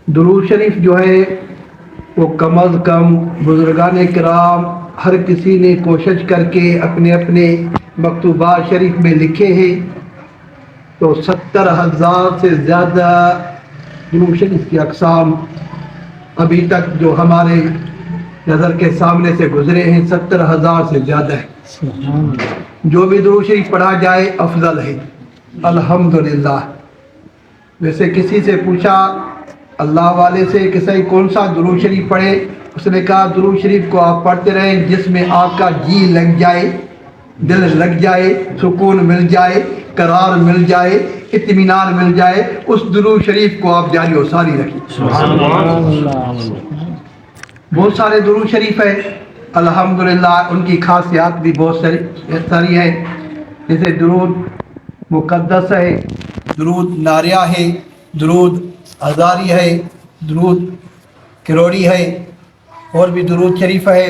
दुरूद शरीफ जो है वो कम अज़ कम बुजुर्गान किराम हर किसी ने कोशिश करके अपने अपने मकतूबात शरीफ में लिखे हैं। तो 70,000 से ज़्यादा दुरूद शरीफ की अक़साम अभी तक जो हमारे नज़र के सामने से गुजरे हैं 70,000 से ज़्यादा है। जो भी दुरूद शरीफ पढ़ा जाए अफजल है, अल्हम्दुलिल्लाह। वैसे किसी से पूछा अल्लाह वाले से कि सही कौन सा दुरूद शरीफ पढ़े, उसने कहा दुरूद शरीफ को आप पढ़ते रहें जिसमें आपका जी लग जाए, दिल लग जाए, सुकून मिल जाए, करार मिल जाए, इत्मीनान मिल जाए, उस दुरूद शरीफ को आप जारी और सारी रखें। बहुत सारे दुरूद शरीफ है अल्हम्दुलिल्लाह, उनकी खासियत भी बहुत सारी है। जैसे दुरूद मुक़द्दस है, दुरूद नारिया है, दुरूद हज़ारी है, दुरूद किरोड़ी है, और भी दुरूद शरीफ है,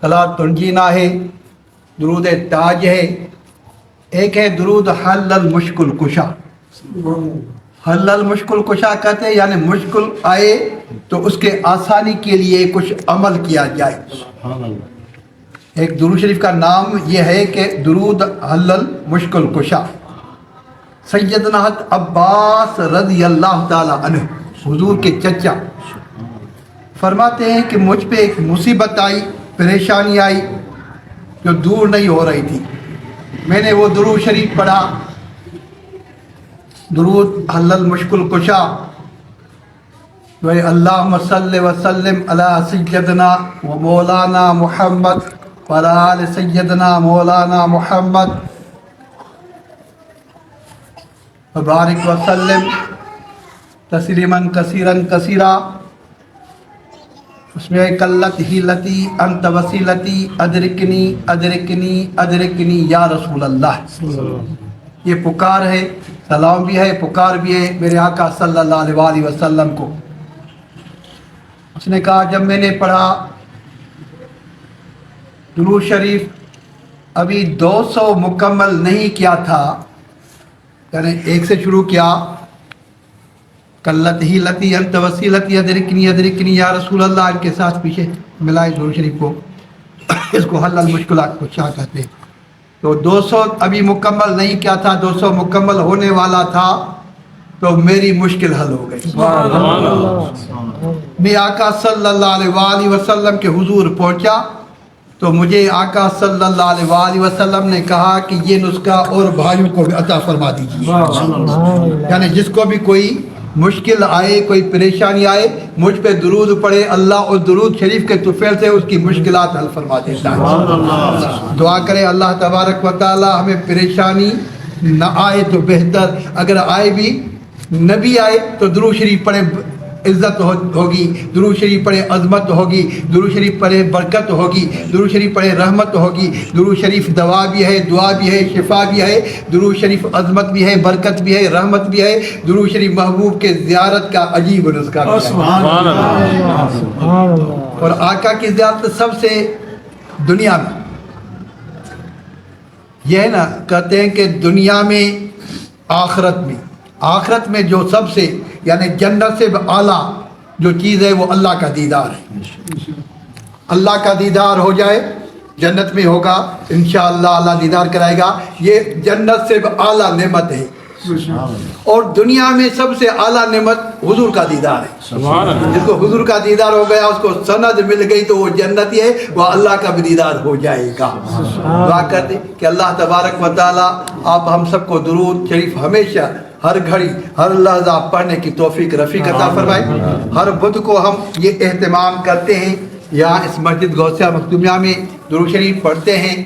सलात तंजीना है, दुरूद ताज है। एक है दुरूद हल्लल मुश्किल कुशा। हल्लल मुश्किल कुशा कहते हैं यानी मुश्किल आए तो उसके आसानी के लिए कुछ अमल किया जाए। एक दुरूद शरीफ का नाम यह है कि दुरूद हल्लल मुश्किल कुशा। सैयदना अब्बास रज़ी अल्लाह ताला अन्हु हुजूर के चचा फरमाते हैं कि मुझ पे एक मुसीबत आई, परेशानी आई जो दूर नहीं हो रही थी। मैंने वो दुरूद शरीफ पढ़ा, दुरूद हल्लल मुश्किल कुशा, अल्लाहुम्मा सल्लि व सल्लिम अला सय्यदना व मौलाना मुहम्मद व अला आलि सय्यदना मौलाना मुहम्मद व बारिक व सल्लिम तस्लीमन कसीरन कसीरा। उसमें कल्लत ही लती अंत वसीलती अदरिकनी अदरिकनी अदरिकनी या रसूल अल्लाह। ये पुकार है, सलाम भी है, पुकार भी है मेरे आका सल्लल्लाहु अलैहि वसल्लम को। उसने कहा जब मैंने पढ़ा दुरूद शरीफ अभी 200 मुकम्मल नहीं किया था, यानी एक से शुरू किया, कल्लत ही लती अंत वसीलती अदरिकनी अदरिकनी या रसूल अल्लाह के साथ पीछे मिलाए दुरूद शरीफ को। इसको हल्लल मुश्किलात को क्या कहते हैं। तो 200 अभी मुकम्मल नहीं किया था, 200 मुकम्मल होने वाला था तो मेरी मुश्किल हल हो गई। मैं आका सल्लल्लाहु अलैहि वसल्लम के हुजूर पहुंचा तो मुझे आका सल्लल्लाहु अलैहि वसल्लम ने कहा कि ये नुस्खा और भाइयों को भी अता फरमा दीजिए। यानी जिसको भी कोई मुश्किल आए, कोई परेशानी आए, मुझ पे दुरूद पढ़े, अल्लाह और दुरूद शरीफ के तुफैल से उसकी मुश्किलात हल फरमा देता है। दुआ करें अल्लाह तबारक व तआला हमें परेशानी न आए तो बेहतर, अगर आए भी न भी आए तो दुरूद शरीफ पढ़े इज़्ज़त होगी, दुरूद शरीफ पढ़े अज़मत होगी, दुरूद शरीफ पढ़े बरकत होगी, दुरूद शरीफ पढ़े रहमत होगी। दुरूद शरीफ दवा भी है, दुआ भी है, शिफा भी है। दुरूद शरीफ अज़मत भी है, बरकत भी है, रहमत भी है। दुरूद शरीफ महबूब के ज़ियारत का अजीब नुस्खा भी है। और आका की ज़ियारत सबसे दुनिया में यह है ना, कहते हैं कि दुनिया में आखिरत में जो सबसे यानी जन्नत से आला जो चीज़ है वो अल्लाह का दीदार है। अल्लाह का दीदार हो जाए, जन्नत में होगा इंशाअल्लाह, अल्लाह दीदार कराएगा। ये जन्नत से आला नेमत है। और दुनिया में सबसे आला नेमत हुजूर का दीदार है। जिसको हुजूर का दीदार हो गया, उसको सनद मिल गई तो वो जन्नती है, वह अल्लाह का भी दीदार हो जाएगा। दुआ करते कि अल्लाह तबारक व तआला आप हम सबको दुरूद शरीफ हमेशा हर घड़ी हर लहज़ा पढ़ने की तौफीक रफ़ीक अता फरमाए। हर बुध को हम ये एहतमाम करते हैं, यहाँ इस मस्जिद गौसिया मखदूमिया में दुरूद शरीफ पढ़ते हैं।